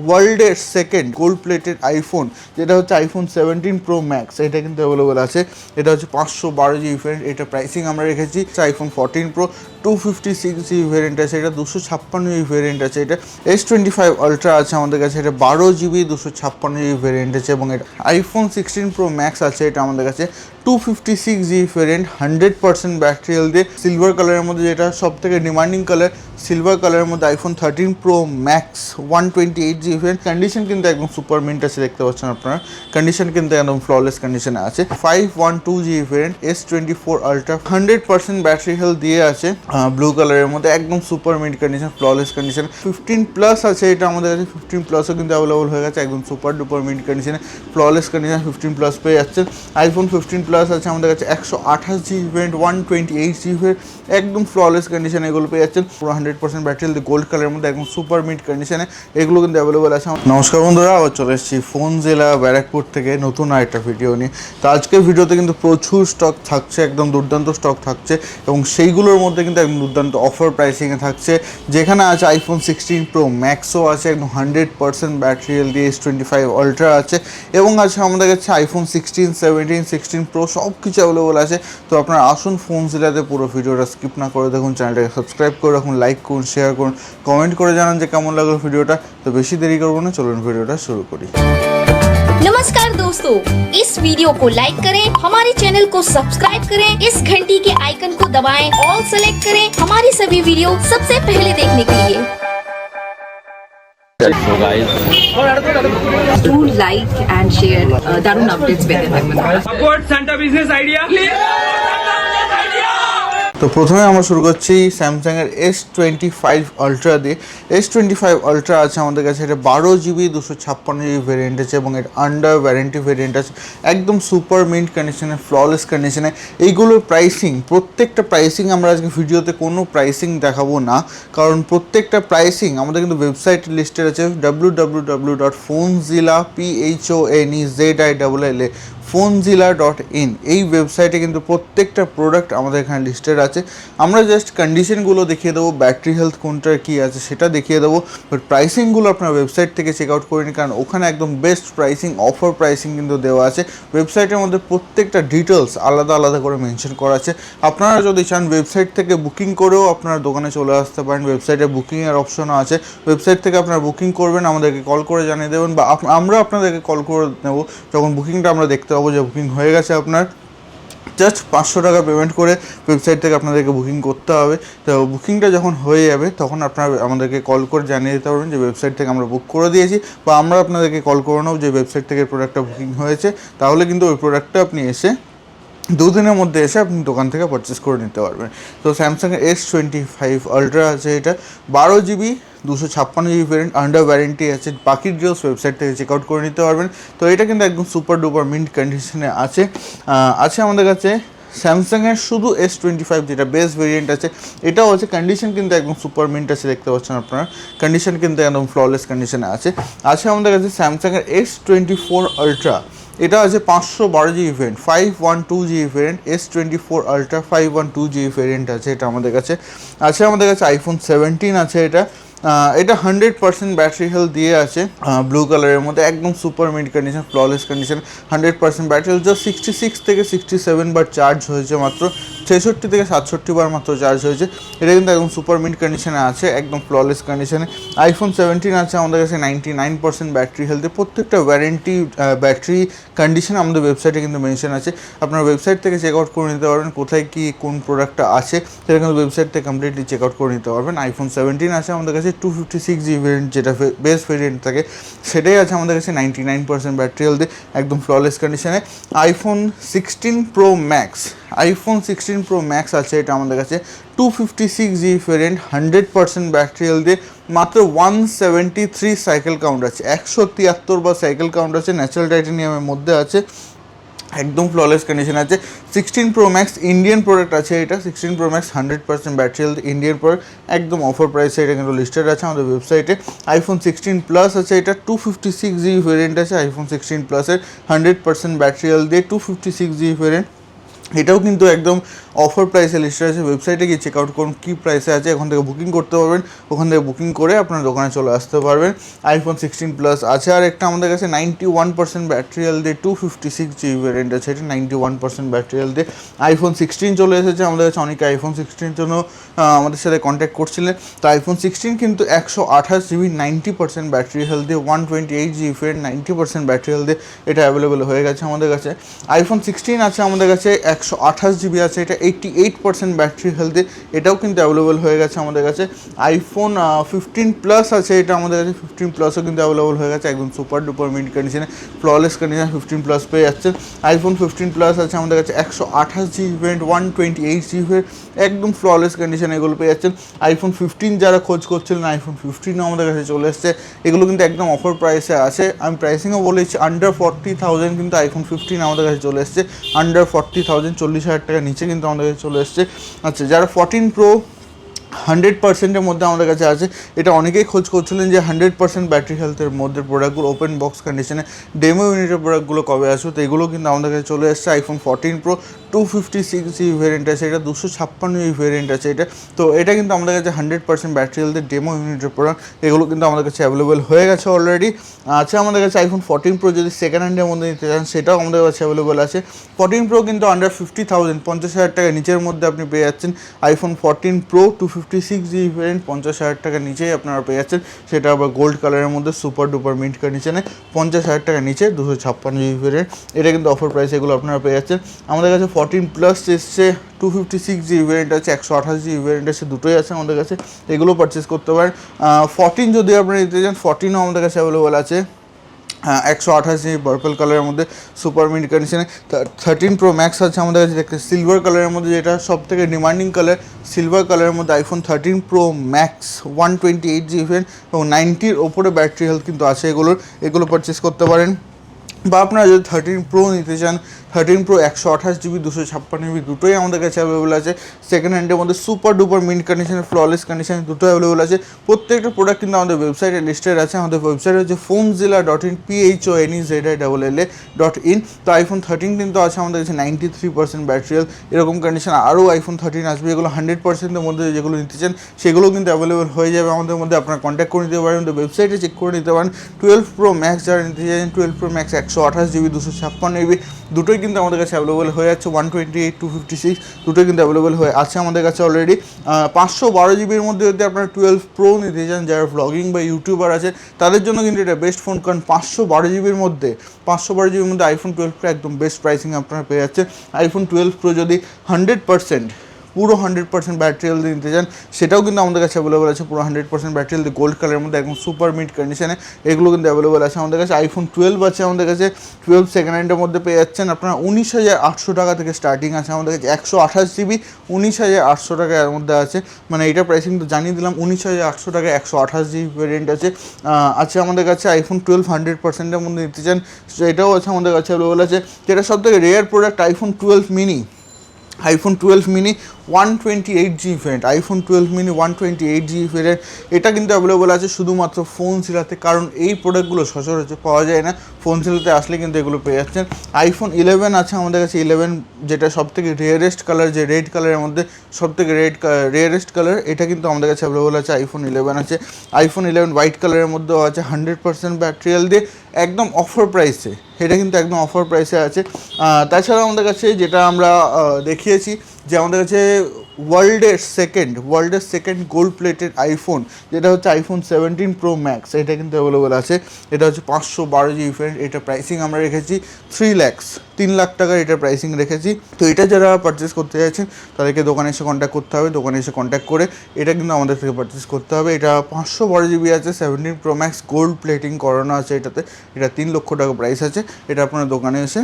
ওয়ার্ল্ডের second gold plated iPhone যেটা হচ্ছে আইফোন 17 প্রো ম্যাক্স, এটা কিন্তু অ্যাভেলেবল আছে। এটা হচ্ছে 512 জিবি ভ্যারিয়েন্ট, এটা প্রাইসিং আমরা রেখেছি। আইফোন 14 প্রো 256 জিবি ভ্যারিয়েন্ট আছে, এটা 256 জিবি ভ্যারিয়েন্ট আছে। এটা S25 আলট্রা আছে আমাদের কাছে, এটা 12 জিবি 256 জিবি ভ্যারিয়েন্ট আছে। এবং এটা আইফোন 16 প্রো ম্যাক্স আছে, এটা আমাদের কাছে 256 জিবি ভ্যারিয়েন্ট, 100% ব্যাটারি হেলথ দিয়ে সিলভার কালারের মধ্যে, যেটা সব থেকে ডিমান্ডিং কালার সিলভার কালারের মধ্যে iPhone 13 pro max 128 GB variant. Condition কিন্তু একদম সুপার মিন্ট আছে, দেখতে পাচ্ছেন আপনারা। কন্ডিশন কিন্তু একদম ফ্ললেস কন্ডিশনে আছে। 512 GB variant S24 ultra, 100% battery health দিয়ে আছে, ব্লু কালারের মধ্যে একদম super mint condition, flawless condition. 15 plus আছে এটা আমাদের কাছে, 15 প্লাসও কিন্তু অ্যাভেলেবল হয়ে গেছে, একদম সুপার ডুপার মিন্ট কন্ডিশনে, ফ্ললেস কন্ডিশন 15 প্লাস পেয়ে যাচ্ছেন। আইফোন 15 প্লাস আছে আমাদের কাছে 128 জিবি ভ্যারিয়েন্ট, 128 জিবি ভ্যারিয়েন্ট, একদম ফ্ললেস কন্ডিশনে এগুলো পেয়ে যাচ্ছেন। পুরো 100% ব্যাটারি হেলথ গোল্ড কালারের মধ্যে একদম সুপার মিন্ট কন্ডিশনে এগুলো কিন্তু অ্যাভেলেবল আছে। নমস্কার বন্ধুরা, আবার চলে এসেছি ফোনজিলা ব্যারাকপুর থেকে নতুন আরেকটা ভিডিও নিয়ে। তো আজকের ভিডিওতে কিন্তু প্রচুর স্টক থাকছে, একদম দুর্দান্ত স্টক থাকছে, এবং সেইগুলোর মধ্যে কিন্তু একদম দুর্দান্ত অফার প্রাইসিংয়ে থাকছে। যেখানে আছে আইফোন 16 প্রো ম্যাক্সও আছে, একদম 100% ব্যাটারি হেলথ দিয়ে S25 আলট্রা আছে, এবং আছে আমাদের কাছে আইফোন 16, 17, 16 প্রো সব কিছু অ্যাভেলেবল আছে। তো আপনারা আসুন ফোনজিলাতে পুরো ভিডিওটা স্কিপ না করে দেখুন, চ্যানেলটাকে সাবস্ক্রাইব করে রাখুন, লাইক করুন, শেয়ার করুন, কমেন্ট করে জানান যে কেমন লাগলো ভিডিওটা। তো বেশি দেরি করবো না, চলুন ভিডিওটা শুরু করি। नमस्कार दोस्तों, इस वीडियो को लाइक करें, हमारे चैनल को सब्सक्राइब करें, इस घंटी के आइकन को दबाएं, ऑल सेलेक्ट करें हमारी सभी वीडियो सबसे पहले देखने के लिए। So guys, do like and share দারুণ আপডেটস পেতে থাকবেন। Support Santa Business Idea. তো প্রথমে আমরা শুরু করছি স্যামসাংয়ের S25 আলট্রা দিয়ে। S25 আলট্রা আছে আমাদের কাছে, এটা 12 জিবি 256 জিবি ভ্যারিয়েন্ট আছে, এবং এটা আন্ডার ওয়ারেন্টি ভ্যারিয়েন্ট আছে, একদম সুপার মিন্ট কন্ডিশনে, ফ্ললেস কন্ডিশনে। এইগুলোর প্রাইসিং, প্রত্যেকটা প্রাইসিং আমরা আজকে ভিডিওতে কোনো প্রাইসিং দেখাবো না, কারণ প্রত্যেকটা প্রাইসিং আমাদের কিন্তু ওয়েবসাইট লিস্টেড আছে www.phonezilla phonezilla.in। এই ওয়েবসাইটে কিন্তু প্রত্যেকটা প্রোডাক্ট আমাদের এখানে লিস্টেড আছে। আমরা জাস্ট কন্ডিশনগুলো দেখিয়ে দেবো, ব্যাটারি হেলথ কোনটার কী আছে সেটা দেখিয়ে দেবো, বাট প্রাইসিংগুলো আপনার ওয়েবসাইট থেকে চেক আউট করে নিন, কারণ ওখানে একদম বেস্ট প্রাইসিং, অফার প্রাইসিং কিন্তু দেওয়া আছে। ওয়েবসাইটের মধ্যে প্রত্যেকটা ডিটেলস আলাদা আলাদা করে মেনশন করা আছে। আপনারা যদি চান ওয়েবসাইট থেকে বুকিং করেও আপনার দোকানে চলে আসতে পারেন, ওয়েবসাইটে বুকিংয়ের অপশনও আছে। ওয়েবসাইট থেকে আপনারা বুকিং করবেন, আমাদেরকে কল করে জানিয়ে দেবেন, বা আমরা আপনাদেরকে কল করে নেব যখন বুকিংটা আমরা দেখতে পাবো যে বুকিং হয়ে গেছে আপনার। জাস্ট 500 টাকা পেমেন্ট করে ওয়েবসাইট থেকে আপনাদেরকে বুকিং করতে হবে। তো বুকিংটা যখন হয়ে যাবে তখন আপনারা আমাদেরকে কল করে জানিয়ে দিতে পারবেন যে ওয়েবসাইট থেকে আমরা বুক করে দিয়েছি, বা আমরা আপনাদেরকে কল করে নেব যে ওয়েবসাইট থেকে প্রোডাক্টটা বুকিং হয়েছে। তাহলে কিন্তু ওই প্রোডাক্টটা আপনি এসে দুদিনের মধ্যে এসে আপনি দোকান থেকে পারচেস করে নিতে পারবেন। তো স্যামসাংয়ের S25 আলট্রা আছে, এটা 12 GB 256 GB variant, under warranty আছে। বাকি ডিটেলস ওয়েবসাইট থেকে চেক আউট করে নিতে পারবেন। তো এটা কিন্তু একদম সুপার ডুপার মিন্ট কন্ডিশনে আছে। আমাদের কাছে স্যামসাংয়ের শুধু S25 যেটা বেস্ট ভেরিয়েন্ট আছে, এটাও আছে। কন্ডিশন কিন্তু একদম সুপার মিন্ট আছে, দেখতে পাচ্ছেন আপনারা। কন্ডিশন কিন্তু একদম ফ্ললেস কন্ডিশনে আছে। আমাদের কাছে স্যামসাংয়ের S24 আলট্রা, এটা আছে 512 GB variant, 512 GB variant, S24 ultra 512 GB variant আছে। এটা আমাদের কাছে আমাদের কাছে আইফোন 17 আছে, এটা 100% ব্যাটারি হেলথ দিয়ে আছে, ব্লু কালারের মধ্যে একদম super mid condition, flawless condition, 100% battery health. Just 66 থেকে 67 বার চার্জ হয়েছে মাত্র, 66 থেকে 67 বার মাত্র চার্জ হয়েছে। এটা কিন্তু একদম সুপার মিড কন্ডিশনে আছে, একদম ফ্ললেস কন্ডিশনে। আইফোন 17 আছে আমাদের কাছে 99% ব্যাটারি হেলথে। প্রত্যেকটা ওয়ারেন্টি, ব্যাটারি কন্ডিশন আমাদের ওয়েবসাইটে কিন্তু মেনশন আছে। আপনার ওয়েবসাইট থেকে চেক আউট করে নিতে পারবেন কোথায় কি কোন প্রোডাক্টটা আছে, সেটা কিন্তু ওয়েবসাইট থেকে কমপ্লিটলি চেক আউট করে নিতে পারবেন। আইফোন 17 আছে আমাদের কাছে 256 জিবি ভ্যারিয়েন্ট, যেটা বেস্ট ভ্যারিয়েন্ট থাকে, সেটাই আছে আমাদের কাছে 99% ব্যাটারি হেলথে, একদম ফ্ললেস কন্ডিশনে। আইফোন 16 প্রো ম্যাক্স আছে, এটা আমাদের কাছে 256 জিবি ভ্যারিয়েন্ট, 100% ব্যাটারি হেলথে, মাত্র 173 সাইকেল কাউন্ট আছে, 173 বার সাইকেল কাউন্ট আছে, ন্যাচারাল টাইটানিয়ামের মধ্যে আছে, একদম ফ্ললেস কন্ডিশন আছে। 16 প্রো ম্যাক্স ইন্ডিয়ান প্রোডাক্ট আছে, এটা 16 pro max 100% battery health, Indian product, একদম অফার প্রাইসে এটা কিন্তু লিস্টেড আছে আমাদের ওয়েবসাইটে। আইফোন 16 প্লাস আছে, এটা 256 জিবি ভ্যারিয়েন্ট আছে, আইফোন 16 প্লাসের 100% ব্যাটারি হেলথ দিয়ে 256 জিবি ভ্যারিয়েন্ট, এটাও কিন্তু একদম অফার প্রাইসে লিস্টে আছে। ওয়েবসাইটে গিয়ে চেক আউট করুন কী প্রাইসে আছে, ওখান থেকে বুকিং করতে পারবেন, ওখান থেকে বুকিং করে আপনার দোকানে চলে আসতে পারবেন। আইফোন 16 প্লাস আছে। আর একটা আমাদের কাছে 91% ব্যাটারি হেলথ দিয়ে 256 জিবি ভ্যারিয়েন্ট আছে, এটা 91% ব্যাটারি হেলথ দিয়ে। আইফোন 16 চলে এসেছে আমাদের কাছে, অনেকে আইফোন 16 জন্য আমাদের সাথে কন্ট্যাক্ট করছিলেন। তো আইফোন 16 কিন্তু 128 জিবি 90% ব্যাটারি হেলথ দিয়ে, 128 জিবি ফের 90% ব্যাটারি হেলথ দিয়ে এটা অ্যাভেলেবেল হয়ে গেছে আমাদের কাছে। আইফোন 16 আছে আমাদের কাছে 128 জিবি আছে, এটা 88% ব্যাটারি হেলথে, এটাও কিন্তু অ্যাভেলেবল হয়ে গেছে আমাদের কাছে। আইফোন 15 প্লাস আছে, এটা আমাদের কাছে 15 প্লাসও কিন্তু অ্যাভেলেবল হয়ে গেছে, একদম সুপার ডুপার মিড কন্ডিশনে, ফ্ললেস কন্ডিশনে 15 প্লাস পেয়ে যাচ্ছেন। আইফোন 15 প্লাস আছে আমাদের কাছে 128 জিবি ভ্যারিয়েন্ট, 128 জিবি, একদম ফ্ললেস কন্ডিশনে এগুলো পেয়ে যাচ্ছেন। আইফোন 15 যারা খোঁজ করছিলেন, আইফোন 15ও আমাদের কাছে চলে এসছে, এগুলো কিন্তু একদম অফার প্রাইসে আছে। আমি প্রাইসিংও বলেছি, আন্ডার 40,000 কিন্তু আইফোন 15 আমাদের কাছে চলে এসছে, আন্ডার 40,000, 40,000 টাকার নিচে কিন্তু আমাদের কাছে চলে এসছে। আচ্ছা, যারা 14 প্রো 100%-এর মধ্যে আমাদের কাছে আছে, এটা অনেকেই খোঁজ করছিলেন যে 100% ব্যাটারি হেলথের মধ্যে প্রোডাক্টগুলো ওপেন বক্স কন্ডিশনে ডেমো ইউনিটের প্রোডাক্টগুলো কবে আসবে, তো এগুলো কিন্তু আমাদের কাছে চলে এসছে। আইফোন 14 প্রো 256 জিবি ভ্যারিয়েন্ট আছে, এটা 256 জিবি ভ্যারিয়েন্ট আছে এটা, তো এটা কিন্তু আমাদের কাছে 100% ব্যাটারি হেলথের ডেমো ইউনিটের প্রোডাক্ট, এগুলো কিন্তু আমাদের কাছে অ্যাভেলেবেল হয়ে গেছে অলরেডি। আছে আমাদের কাছে আইফোন 14 প্রো, যদি সেকেন্ড হ্যান্ডের মধ্যে নিতে চান সেটাও আমাদের কাছে অ্যাভেলেবেল আছে। 14 প্রো কিন্তু আন্ডার 50,000, 50,000 টাকার নিচের মধ্যে আপনি পেয়ে যাচ্ছেন আইফোন 14 প্রো 256 জিবি ভ্যারিয়েন্ট, 50,000 টাকার নিচেই আপনারা পেয়ে যাচ্ছেন, সেটা আবার গোল্ড কালারের মধ্যে সুপার ডুপার মিন্ট কন্ডিশনে, 50,000 টাকার নিচে 256 জিবি ভ্যারিয়েন্ট, এটা কিন্তু অফার প্রাইস, এগুলো আপনারা পেয়ে যাচ্ছেন। আমাদের কাছে 14 প্লাস এসছে, 256 জিবি ভ্যারিয়েন্ট আছে, 128 জিবি ভ্যারিয়েন্ট আছে, দুটোই আছে আমাদের কাছে, এগুলো পারচেস করতে পারেন। 14 যদি আপনারা নিতে চান, 14ও আমাদের কাছে অ্যাভেলেবেল আছে, 128 জিবি পার্পল কালারের মধ্যে সুপার মিড কন্ডিশনে। 13 প্রো ম্যাক্স আছে আমাদের কাছে, দেখতে সিলভার কালারের মধ্যে, যেটা সব থেকে ডিমান্ডিং কালার, সিলভার কালারের মধ্যে আইফোন 13 প্রো ম্যাক্স 128 জিবি এবং 90-র ওপরে ব্যাটারি হেলথ কিন্তু আছে এগুলো পারচেস করতে পারেন। বা আপনারা যদি 13 প্রো নিতে চান, 13 প্রো 128 জিবি 256 জিবি দুটোই আমাদের কাছে অ্যাভেলেবেল আছে। সেকেন্ড হ্যান্ডের মধ্যে সুপার ডুপার মিন্ট কন্ডিশনে, ফ্ললেস কন্ডিশনে দুটো অ্যাভেলেবেল আছে। প্রত্যেকটা প্রোডাক্ট কিন্তু আমাদের ওয়েবসাইটে লিস্টেড আছে। আমাদের ওয়েবসাইট হচ্ছে phonezilla.in, phonezilla.in। তো আইফোন 13 কিন্তু আছে আমাদের কাছে 93% ব্যাটারি হেলথ, এরকম কন্ডিশন আরও আইফোন 13 আসবে, এগুলো 100%-এর মধ্যে যেগুলো নিতে চান সেগুলো কিন্তু অ্যাভেলেবেল হয়ে যাবে আমাদের মধ্যে, আপনারা কন্ট্যাক্ট করে নিতে পারেন, ওয়েবসাইটে চেক করে নিতে পারেন। 12 প্রো ম্যাক্স যারা নিতে চান, 12 প্রো ম্যাক্স 128 জিবি 256 জিবি দুটোই কিন্তু আমাদের কাছে অ্যাভেলেবেল হয়ে যাচ্ছে, 128 256 দুটোই কিন্তু অ্যাভেলেবেল হয়ে আছে আমাদের কাছে অলরেডি। 512 জিবির মধ্যে যদি আপনারা 12 প্রো নিতে চান, যারা ব্লগিং বা ইউটিউবার আছে তাদের জন্য কিন্তু এটা বেস্ট ফোন, কারণ 512 জিবির মধ্যে আইফোন 12 প্রো একদম বেস্ট প্রাইসিং আপনারা পেয়ে যাচ্ছে। আইফোন 12 প্রো যদি 100% পুরো 100% ব্যাটারি হেলথ নিতে চান, সেটাও কিন্তু আমাদের কাছে অ্যাভেলেবেল আছে, পুরো 100% ব্যাটারি হেলথ গোল্ড কালারের মধ্যে একদম সুপার মিড কন্ডিশনে, এগুলো কিন্তু অ্যাভেলেবেল আছে আমাদের কাছে। আইফোন 12 আছে আমাদের কাছে, 12 সেকেন্ড হ্যান্ডের মধ্যে পেয়ে যাচ্ছেন আপনারা 19,800 টাকা থেকে স্টার্টিং আছে আমাদের কাছে। 128 জিবি 19,800 টাকা এর মধ্যে আছে, মানে এটা প্রাইসিং তো জানিয়ে দিলাম, 19,800 টাকা 128 জিবি ভ্যারিয়েন্ট আছে আমাদের কাছে। আইফোন 12 100%-এর মধ্যে নিতে চান সেটাও আছে আমাদের কাছে অ্যাভেলেবেল আছে। যেটা সব থেকে rare product, iPhone 12 mini, iPhone 12 mini 128 GB variant, iPhone 12 mini 128 GB variant, এটা কিন্তু অ্যাভেলেবল আছে শুধুমাত্র ফোনজিলাতে, কারণ এই প্রোডাক্টগুলো সচরাচর পাওয়া যায় না, ফোনজিলাতে আসলে কিন্তু এগুলো পেয়ে যাচ্ছেন। আইফোন 11 আছে আমাদের কাছে, 11 যেটা সব থেকে রেয়ারেস্ট কালার, যে রেড কালারের মধ্যে সব থেকে রেয়ারেস্ট কালার, এটা কিন্তু আমাদের কাছে অ্যাভেলেবল আছে। আইফোন 11 আছে, আইফোন 11 হোয়াইট কালারের মধ্যেও আছে, 100% ব্যাটারি হেলথ দিয়ে একদম অফার প্রাইসে, এটা কিন্তু একদম অফার প্রাইসে আছে। তাছাড়া আমাদের কাছে যেটা আমরা দেখিয়েছি যে আমাদের কাছে ওয়ার্ল্ডের সেকেন্ড গোল্ড প্লেটেড আইফোন, যেটা হচ্ছে আইফোন 17 প্রো ম্যাক্স, এটা কিন্তু অ্যাভেলেবল আছে। এটা হচ্ছে 512 জিবি ভ্যারিয়েন্ট, এটা প্রাইসিং আমরা রেখেছি 3 লাখ টাকার এটা প্রাইসিং রেখেছি। তো এটা যারা পারচেস করতে চাইছেন তাদেরকে দোকানে এসে কন্ট্যাক্ট করতে হবে, দোকানে এসে কন্ট্যাক্ট করে এটা কিন্তু আমাদের থেকে পারচেস করতে হবে। এটা 512 জিবি আছে, 17 প্রো ম্যাক্স গোল্ড প্লেটিং করানো আছে এটাতে, এটা 3 লক্ষ টাকা প্রাইস আছে। এটা আপনারা দোকানে এসে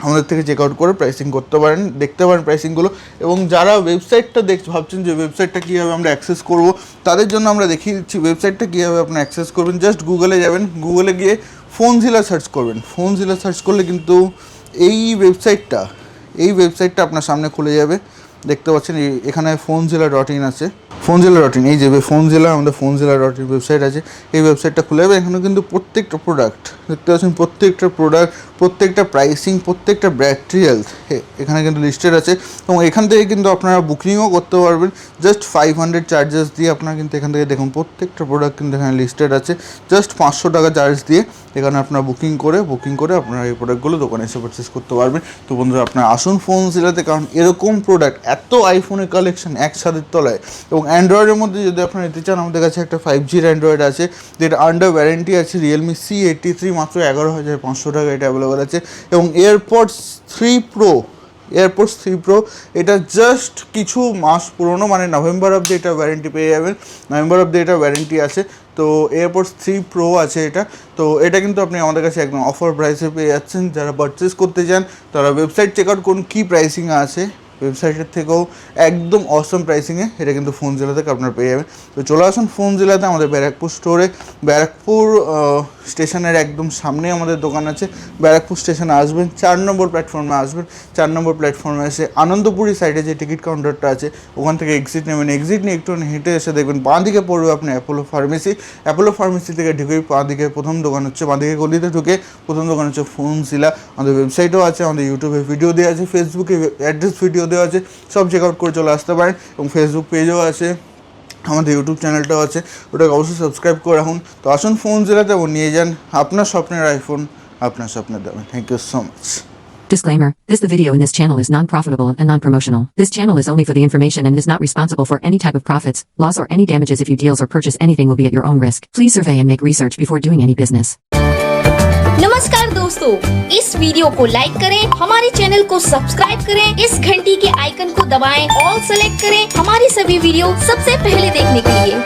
আমাদের থেকে চেক আউট করে প্রাইসিং করতে পারেন, দেখতে পারেন প্রাইসিংগুলো। এবং যারা ওয়েবসাইটটা ভাবছেন যে ওয়েবসাইটটা কীভাবে আমরা অ্যাক্সেস করব, তাদের জন্য আমরা দেখিয়ে দিচ্ছি ওয়েবসাইটটা কীভাবে আপনি অ্যাক্সেস করবেন। জাস্ট গুগলে যাবেন, গুগলে গিয়ে ফোনজিলা সার্চ করবেন, ফোনজিলা সার্চ করলে কিন্তু এই ওয়েবসাইটটা আপনার সামনে খুলে যাবে। দেখতে পাচ্ছেন এখানে ফোনজিলা.in আছে, ফোনজিলা.in, এই যে ফোনজিলা, আমাদের ফোনজিলা.in ওয়েবসাইট আছে। এই ওয়েবসাইটটা খুলে যাবে, এখানে কিন্তু প্রত্যেকটা প্রোডাক্ট দেখতে পাচ্ছেন, প্রত্যেকটা প্রোডাক্ট, প্রত্যেকটা প্রাইসিং, প্রত্যেকটা ব্যাটারি হেলথ এখানে কিন্তু লিস্টেড আছে। এবং এখান থেকে কিন্তু আপনারা বুকিংও করতে পারবেন জাস্ট 500 চার্জেস দিয়ে। আপনারা কিন্তু এখান থেকে দেখুন প্রত্যেকটা প্রোডাক্ট কিন্তু এখানে লিস্টেড আছে, জাস্ট 500 টাকা চার্জ দিয়ে এখানে আপনারা বুকিং করে আপনারা এই প্রোডাক্টগুলো দোকানে এসে পারচেস করতে পারবেন। তো বন্ধুরা আপনারা আসুন ফোনজিলাতে, কারণ এরকম প্রোডাক্ট, এত আইফোনের কালেকশন এক ছাদের তলায়। এবং অ্যান্ড্রয়েডের মধ্যে যদি আপনারা নিতে চান, আমাদের কাছে একটা 5G অ্যান্ড্রয়েড আছে যেটা আন্ডার ওয়ারেন্টি আছে, Realme C83, মাত্র 11,500 টাকা এটা অ্যাভেলেবেল আছে। এবং এয়ারপডস 3 Pro এটা জাস্ট কিছু মাস পুরনো, মানে নভেম্বর অবধি এটা ওয়ারেন্টি পেয়ে যাবেন, নভেম্বর অবধি এটা ওয়ারেন্টি আছে। তো এয়ারপডস 3 Pro আছে এটা, তো এটা কিন্তু আপনি আমাদের কাছে একদম অফার প্রাইসে পেয়ে যাচ্ছেন। যারা পারচেস করতে চান তারা ওয়েবসাইট চেক আউট করুন কী প্রাইসিং আছে, ওয়েবসাইটের থেকেও একদম অসম প্রাইসিংয়ে এটা কিন্তু ফোনজিলা থেকে আপনারা পেয়ে যাবেন। তো চলে আসুন ফোনজিলাতে, আমাদের ব্যারাকপুর স্টোরে, ব্যারাকপুর স্টেশনের একদম সামনে আমাদের দোকান আছে। ব্যারাকপুর স্টেশনে আসবেন, 4 নম্বর প্ল্যাটফর্মে আসবেন, 4 নম্বর প্ল্যাটফর্মে এসে আনন্দপুরি সাইডে যে টিকিট কাউন্টারটা আছে ওখান থেকে এক্সিট নেবেন, এক্সিট নিয়ে একটু হেঁটে এসে দেখবেন বাঁ দিকে পড়বে আপনি অ্যাপোলো ফার্মেসি থেকে ঢুকে বাঁ দিকে প্রথম দোকান হচ্ছে, বাঁ দিকে গলিতে ঢুকে প্রথম দোকান হচ্ছে ফোনজিলা। আমাদের ওয়েবসাইটও আছে, আমাদের ইউটিউবে ভিডিও দেওয়া আছে, ফেসবুকে অ্যাড্রেস ভিডিও দেওয়া আছে, সব চেক আউট করে চলে আসতে পারেন। এবং ফেসবুক পেজও আছে, আমাদের ইউটিউব চ্যানেলটাও আছে, ওটাকে অবশ্যই সাবস্ক্রাইব করে রাখুন। তো আসুন ফোনজিলাতে এবং নিয়ে যান আপনার স্বপ্নের আইফোন আপনার স্বপ্নের দামে। Thank you so much. Disclaimer, the video in this channel is non-profitable and non-promotional. This channel is only for the information and is not responsible for any type of profits, loss or any damages. If you deals or purchase anything will be at your own risk. Please survey and make research before doing any business. नमस्कार दोस्तों, इस video को like करें, हमारे channel को subscribe करें, इस घंटी के आइकन को दबाएं, ऑल सेलेक्ट करें हमारी सभी वीडियो सबसे पहले देखने के लिए।